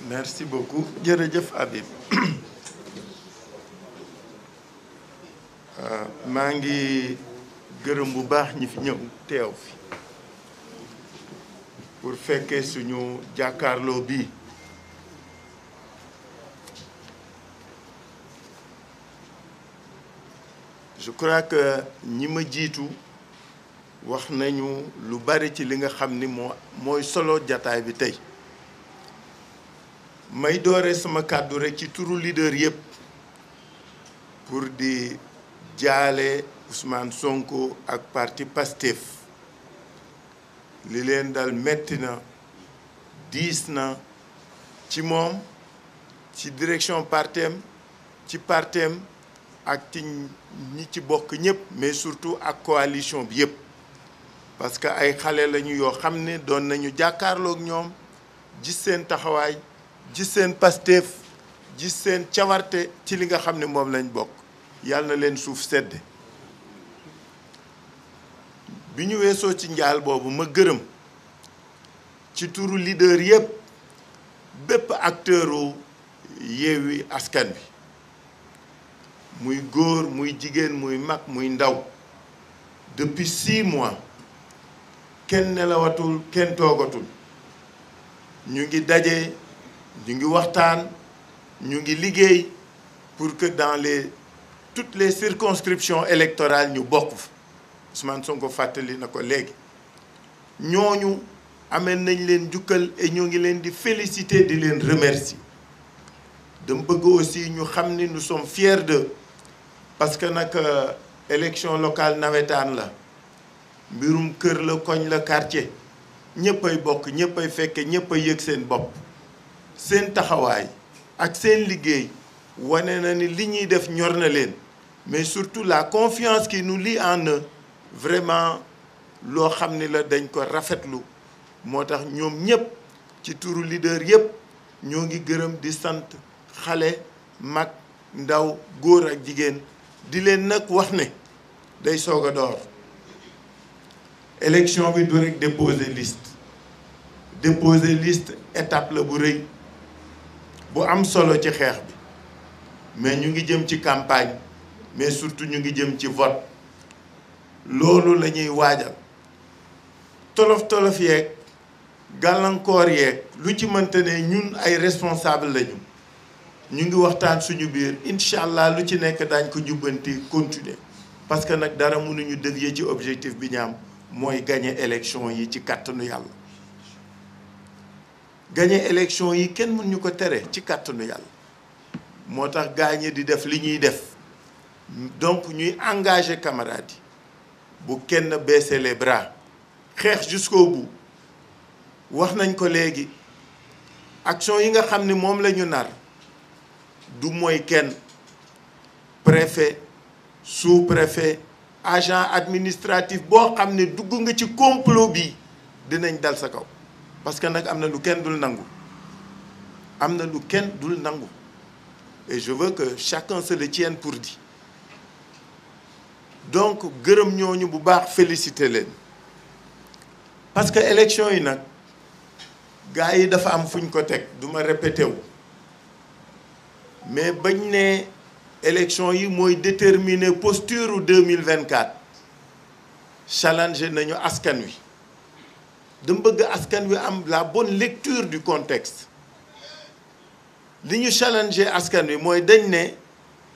Merci beaucoup jërëjëf Habib maa ngi gërëm bu baax ñi fi ñëw teew fi pour fekkee suñu jàkkaarloo bii je crois que ñi ma jiitu wax nañu lu bari ci li nga xam ni mooy solo jataay bi tey may doore sama kàddu rekk ci turu leader yépp pour di jaale Ousmane Sonko ak parti Pastef li leen dal metti na diis na ci moom ci direction partem ci partem ak ci ñi ci bokk ñépp mais surtout ak coalition bi yépp parce que ay xale lañu yoo xam ne doon nañu jàkkaarloog ñoom gis seen taxawaay gis seen Pastef gis seen cawarte ci li nga xam ne moom lañ bokk yàlla na leen suuf sedde bi ñu weesoo ci njaal boobu ma gërëm ci turu leader yépp bépp acteuru Yewwi Askan Wi muy góor muy jigéen muy mag muy ndaw depuis 6 mois kenn nelawatul kenn toogatul ñu ngi daje ñu ngi waxtaan ñu ngi liggéey pour que dans toutes les circonscriptions électorales ñu bokk fa Ousmane Sonko fàttali na ko léegi ñooñu amee nañ leen jukkal et ñoo ngi leen di féliciter di leen remercier dama bëgg aussi ñu xam ni nous sommes fiers d'eux parce que nag élection locale nawetaan la mbirum kër la koñ la quartier ñëppay bokk ñëppay fekke ñëppay yëg seen bopp seen taxawaay ak seen liggéey wane na ni li ñuy def ñor na leen mais surtout la confiance qui nous lie en eux vraiment loo xam ni la dañ ko rafetlu moo tax ñoom ñëpp ci turu leader yëpp ñoo ngi gërëm di sant xale mag ndaw góor ak jigéen di leen nag wax ne day soog a door élection bi du rek déposer liste étape la bu rëy bu am solo ci xeex bi mais ñu ngi jëm ci campagne mais surtout ñu ngi jëm ci vote loolu la ñuy waajal tolof yeeg gàllankoor yeeg lu ci mënte ne ñun ay responsable lañu ñu ngi waxtaan suñu biir incha allah lu ci nekk daañ ko jubbanti continuer parce que nag dara mënuñu dévier ci objectif bi ñu am mooy gagner élection yi ci kàttanu yàlla gagner élection yi kenn mënuñu ko tere ci kàttanu yàlla moo tax gaañe di def li ñuy def donc ñuy engager camarades yi bu kenn baisser les bras xeex jusqu'au bout wax nañ ko léegi action yi nga xam ni moom la ñu nar du mooy kenn préfet sous-préfet agent administratif boo xam ne dugg nga ci complot bi dinañ dal sa kaw parce que nag am na lu kenn dul nangu et je veux que chacun se le tienne pour dit donc gërëm ñooñu bu baax féliciter leen parce que élection yi nag gars yi dafa am fuñ ko teg du ma répété wu mais bañ ne élection yi mooy déterminer posture 2024 challenger nañu askan wi dama bëgg askan wi am la bonne lecture du contexte li ñu challenger askan wi mooy dañ ne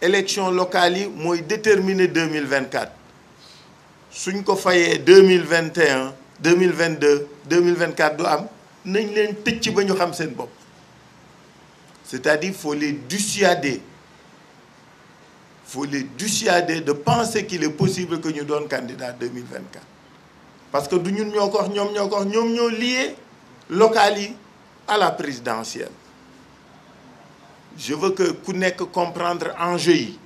élection locale yi mooy déterminer 2024 suñ ko fayee 2021 2022 2024 du am nañ leen tëcc ba ñu xam seen bopp c'est-à-dire faut les dissuader de penser qu'il est possible que ñu doon candidat 2024 parce que du ñun ñoo ko wax ñoom ñoo lié local yi à la présidentielle je veux que ku nekk comprendre enjeu yi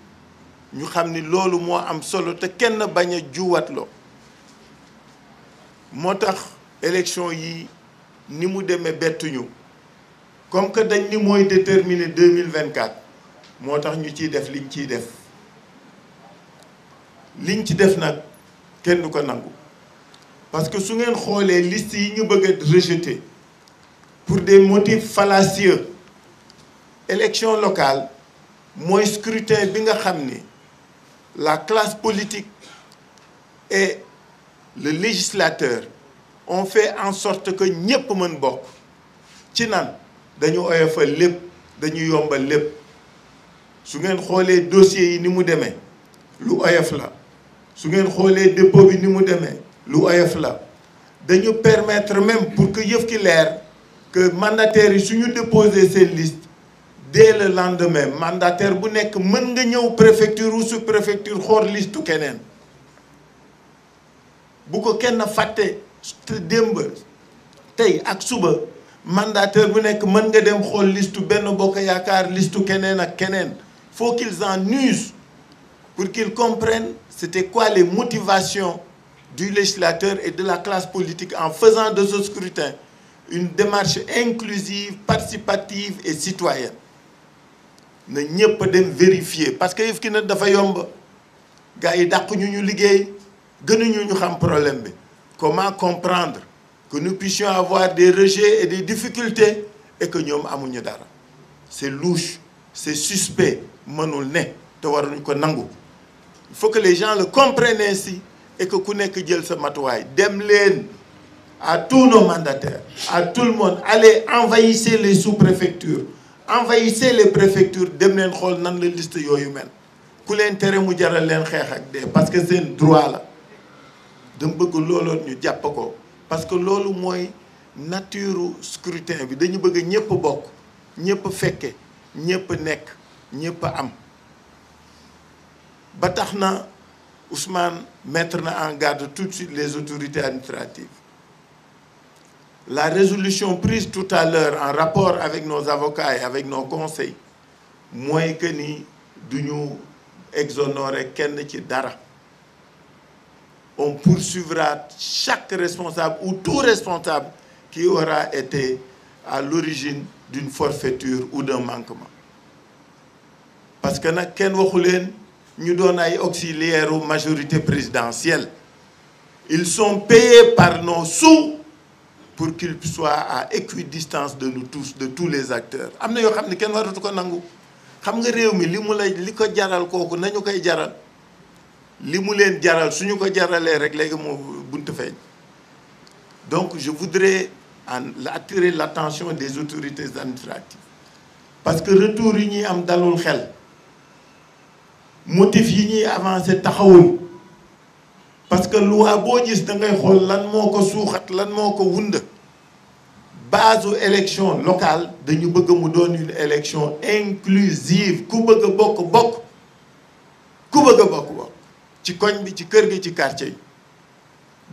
ñu xam ni loolu moo am solo te kenn bañ a juwatloo moo tax élection yi ni mu demee bettuñu comme que dañ ni mooy déterminer 2024 moo tax ñu ciy def liñ ci def nag kenn du ko nangu parce que su ngeen xoolee liste yi ñu bëgg a rejeter pour des motifs fallacieux. Élection locale mooy scrutin bi nga xam ni la classe politique et le législateur ont fait en sorte que ñépp mën bokk ci nan dañu oyofal lépp dañu yombal lépp su ngeen xoolee dossiers yi ni mu demee lu oyof la su ngeen xoolee dépôt bi ni mu demee lu oyof la dañu permettre même pour que yëf ki leer que mandataires yi suñu déposer seen liste dès le lendemain mandataire bu nekk mën nga ñëw préfecture ou sous-préfecture xool listu keneen bu ko kenn fàtte démb tey ak suba mandataire bu nekk mën nga dem xool listu Benno Bokk Yaakaar listu keneen ak keneen. Faut qu'ils en usent pour qu'ils comprennent c'était quoi les motivations du législateur et de la classe politique en faisant de ce scrutin une démarche inclusive, participative et citoyenne. Na ñëpp dem vérifier parce que yëf ki nag dafa yomb gars yi dàq ñu liggéey gënuñu ñu xam problème bi. Comment comprendre que nous puissions avoir des rejets et des difficultés et que ñoom amuñu dara? C'est louche, c'est suspect. Mënul ne te waruñ ko nangu. Il faut que les gens le comprennent ainsi et que ku nekk jël sa matuwaay dem leen à tous nos mandataires, à tout le monde, allez envahissez les sous-préfectures, envahissez les préfectures, dem leen xool nan la liste yooyu mel ku leen tere mu jaral leen xeex ak dee parce que seen droit la dama bëgg looloon ñu jàpp ko parce que loolu mooy nature scrutin bi dañu bëgg ñëpp bokk ñëpp fekke ñëpp nekk ñëpp am ba tax na Ousmane mettre na en garde tout de suite les autorités administratives. La résolution prise tout à l'heure en rapport avec nos avocats et avec nos conseils mooy que ni duñu exonérer kenn ci dara. On poursuivra chaque responsable ou tout responsable qui aura été à l'origine d'une forfaiture ou d'un manquement. Parce que nag kenn waxu leen ñu doon ay auxiliaires u majorité présidentielle. Ils sont payés par nos sous pour qu'ils soient à équidistance de nous tous, de tous les acteurs. Am na yoo xam ne kenn waratu ko nangu xam nga réew mi li ko jaral kooku nañu koy jaral li mu leen jaral suñu ko jaralee rek léegi moo buntu feeñ. Donc je voudrais attirer l'attention des autorités administratives parce que retour yi ñuy am dalul xel. Motif yi ñuy avancé taxawul parce que loi boo gis da ngay xool lan moo ko suuxat lan moo ko wund base u élection locale dañu bëgg mu doon une élection inclusive ku bëgg a bokk ku bëgg a bokk ci koñ bi ci kër gi ci quartier yi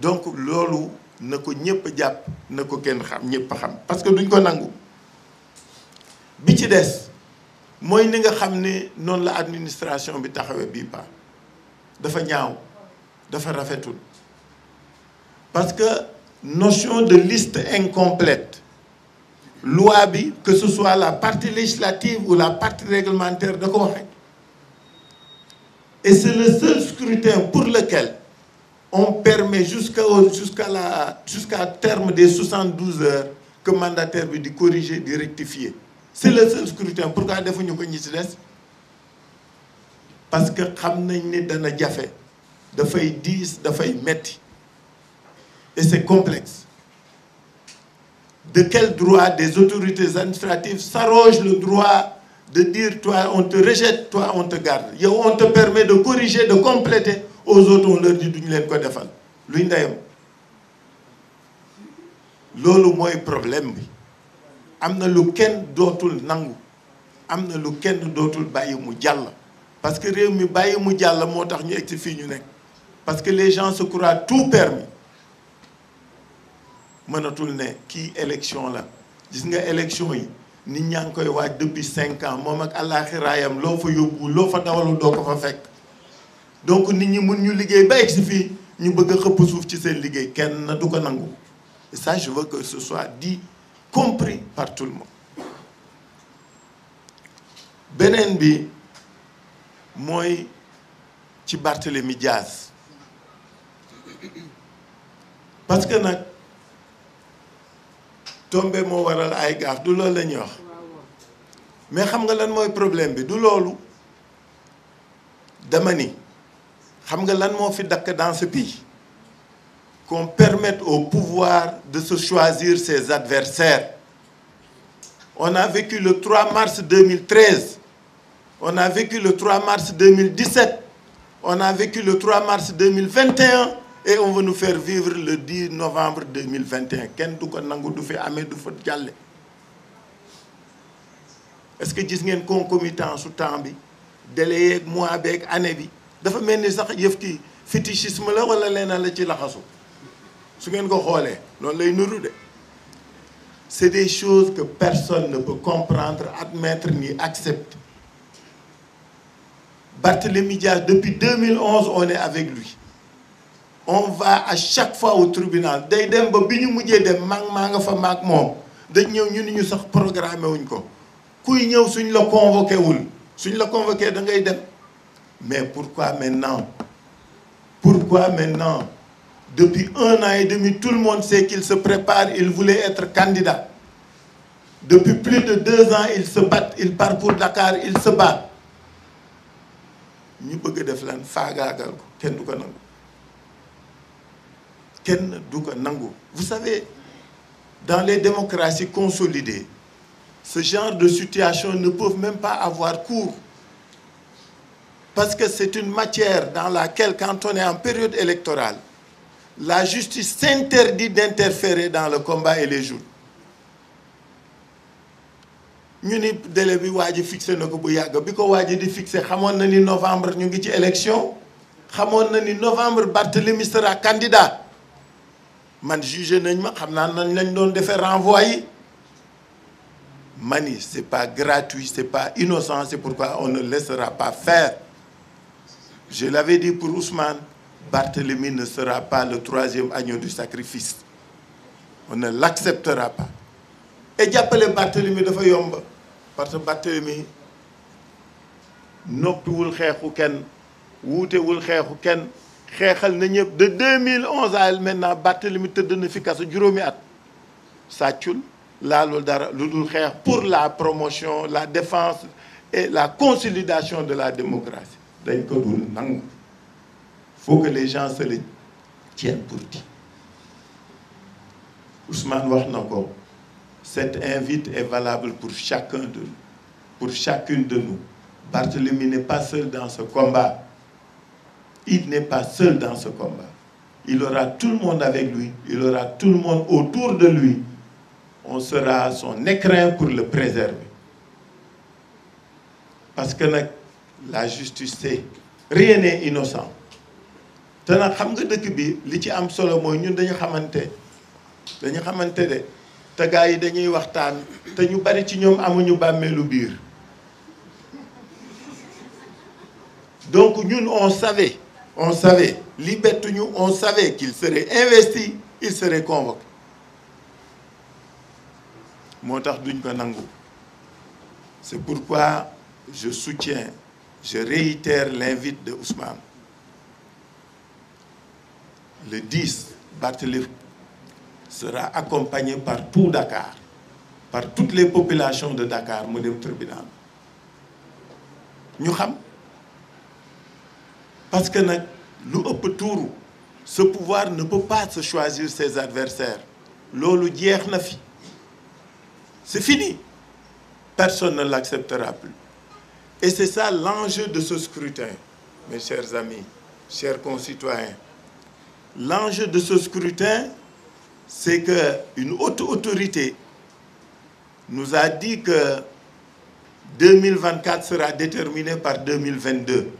donc loolu na ko ñëpp jàpp na ko kenn xam ñëpp xam parce que duñ ko nangu bi ci des mooy ni nga xam ne noonu la administration bi taxawee bii pa dafa ñaaw dafa rafetul parce que notion de liste incomplète loi bi que ce soit la partie législative ou la partie réglementaire da ko waxe et c'est le seul scrutin pour lequel on permet jusqu'à terme des 72 heures que mandataire bi di corriger di rectifier. C'est le seul scrutin. Pourquoi defuñu ko ñi ci des? Parce que xam nañ ne dana jafe dafay diis dafay metti et c'est complexe. De quel droit des autorités administratives s'arrogent le droit de dire toi on te rejette, toi on te garde. Yow on te permet de corriger, de compléter, aux autres on leur dit duñu leen ko defal luy ndeyam. Loolu mooy problème bi. Am na lu kenn dootul nangu am na lu kenn dootul bàyyi mu jàll parce que réew mi bàyyi mu jàll moo tax ñu egg ci fii ñu nekk parce que les gens se croient tout permis mënatul ne kii élection la gis nga élection yi nit ñaa ngi koy waaj depuis 5 ans moom ak àllaaxiraayam loo fa yóbbu loo fa dawalu doo ko fa fekk donc nit ñi mun ñu liggéey ba egg ci fii ñu bëgg a xëpp suuf ci seen liggéey kenn du ko nangu et ça je veux que ce soit dit compris par tout le monde. Beneen bi mooy ci Barthélémy Diaz parce que nag tombé moo waral ay gaaf du loolu la ñuy wax mais xam nga lan mooy problème bi du loolu dama ni xam nga lan moo fi dakk dans ce pays qu'on permette au pouvoir de se choisir ses adversaires. On a vécu le 3 mars 2013, on a vécu le 3 mars 2017, on a vécu le 3 mars 2021 et on veut nous faire vivre le 10 novembre 2021. Ken du ko nangu du fi amee du fa jàlle. Est-ce que gis ngeen concomitance su temps bi délai yeeg mois beeg année bi dafa mel ni sax yëf ki fétichisme la wala leneen la ci laxasu su ngeen ko xoolee loolu lay nuru de. C'est des choses que personne ne peut comprendre, admettre ni accepter. Barthélémy Dias, depuis 2011, on est avec lui. On va à chaque fois au tribunal. Day dem ba bi ñu mujjee dem maa nga fa maag moom dañ ñëw ñu ni ñu sax programmé wuñ ko kuy ñëw suñ la convoqué wul suñ la convoqué da ngay dem. Mais pourquoi maintenant? Pourquoi maintenant? Depuis 1 an et demi, tout le monde sait qu'il se prépare, il voulait être candidat. Depuis plus de 2 ans, il se bat, il part pour Dakar, il se bat. Ñu bëgg def lan faagaagal ko kenn du ko nangu. Kenn du ko nangu. Vous savez, dans les démocraties consolidées, ce genre de situation ne peuvent même pas avoir cours. Parce que c'est une matière dans laquelle, quand on est en période électorale, la justice s'interdit d'interférer dans le combat et les jours. Ñu ni délai bi waa ji fixé na ko bu yàgg bi ko waa ji di fixé xamoon na ni novembre ñu ngi ci élection xamoon na ni novembre Barthélémy sera candidat man jugé nañ ma xam naa nañ lañ doon defee renvoi yi mani c'est pas gratuit c'est pas innocent c'est pourquoi on ne laissera pas faire. Je l'avais dit pour Ousmane, Barthélémy ne sera pas le 3e agneau du sacrifice. On ne l'acceptera pas. Et jàppale Barthélémy dafa yomb parce que Barthélémy noppiwul xeexu kenn wuutewul xeexu kenn xeexal na ñëpp de 2011 à maintenant Barthélémy tëdd na fi kaso juróomi at sàccul laalul dara lu dul xeex pour la promotion la défense et la consolidation de la démocratie. Dañ ko dul nangu. Faut que les gens se le tiennent pour dit. Ousmane wax na ko. Cette invite est valable pour chacun de nous, pour chacune de nous. Barthélémy n'est pas seul dans ce combat. Il n'est pas seul dans ce combat. Il aura tout le monde avec lui, il aura tout le monde autour de lui. On sera son écrin pour le préserver. Parce que nag la justice c'est rien n'est innocent. Te nag xam nga dëkk bi li ci am solo mooy ñun dañu xamante de te gars yi dañuy waxtaan te ñu bari ci ñoom amuñu bàmmeelu biir. Donc ñun on savait li bettuñu on savait qu'il serait investi, il serait convoqué. Moo tax duñ ko nangu. C'est pourquoi je soutiens, je réitère l'invite de Ousmane. Le 10, Barthélémy sera accompagné par tout Dakar, par toutes les populations de Dakar mu dem tribunal. Ñu xam parce que nag lu ëpp tuuru ce pouvoir ne peut pas se choisir ses adversaires. Loolu jeex na fi. C'est fini. Personne ne l'acceptera plus. Et c'est ça l'enjeu de ce scrutin, mes chers amis, chers concitoyens. L'enjeu de ce scrutin, c'est qu'une haute autorité nous a dit que 2024 sera déterminé par 2022.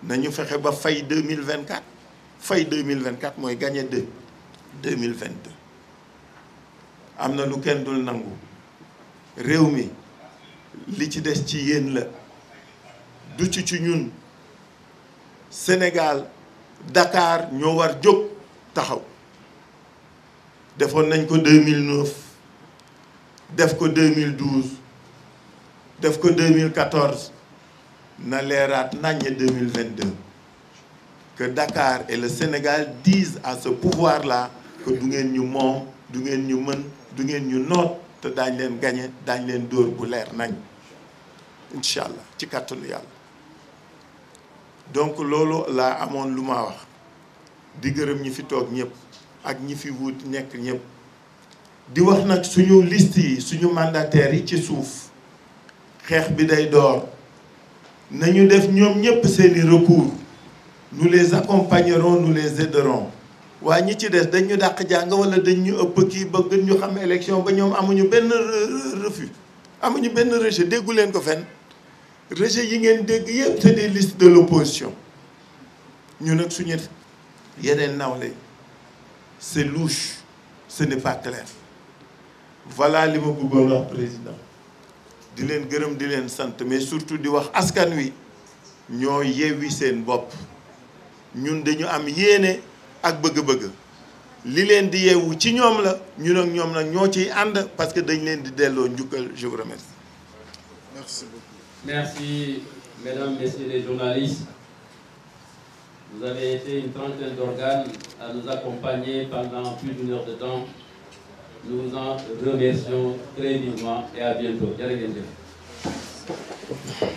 Nañu fexe ba fay 2024 fay 2024 mooy gagné 2022. Am na lu kenn dul nangu réew mi li ci des ci yéen la du ci ñun Sénégal Dakar ñoo war jóg taxaw. Defoon nañ ko 2009 def ko 2012 def ko 2014 na leeraat naññe 2022 que Dakar et le Sénégal disent à ce pouvoir-là que du ngeen ñu moom du ngeen ñu mën du ngeen ñu noot te daañ leen gañe daañ leen dóor bu leer nañ incha allah ci kàttanu yàlla. donc loolu laa amoon lu ma wax di gërëm ñi fi toog ñëpp ak ñi fi wut nekk ñëpp di wax nag suñu liste yi suñu mandataires yi ci suuf xeex bi day door nañu def ñoom ñëpp seeni recours nous les accompagnerons nous les aiderons waaye ñi ci des dañ ñu dàq jàng wala dañ ñu ëpp kii ba gën ñu xam élection ba ñoom amuñu benn refus amuñu benn rejet déggu leen ko fenn rejet yi ngeen dégg yëpp c'est des listes de l'opposition ñu nag suñu yeneen nawle c'est louche ce n'est pas clair voilà li ma bëggoon wax président di leen gërëm di leen sant mais surtout di wax askan wi ñoo yewwi seen bopp ñun dañu am yéene ak bëgg-bëgg li leen di yeewu ci ñoom la ñun ak ñoom nag ñoo ciy ànd parce que dañ leen di delloo njukkal. Je vous remercie. Merci beaucoup. Merci, mesdames, messieurs les journalistes. Vous avez été une trentaine d'organes à nous accompagner pendant plus d'1 heure de temps. Nous vous en remercions très vivement et à bientôt. Jërë ngeen jëf.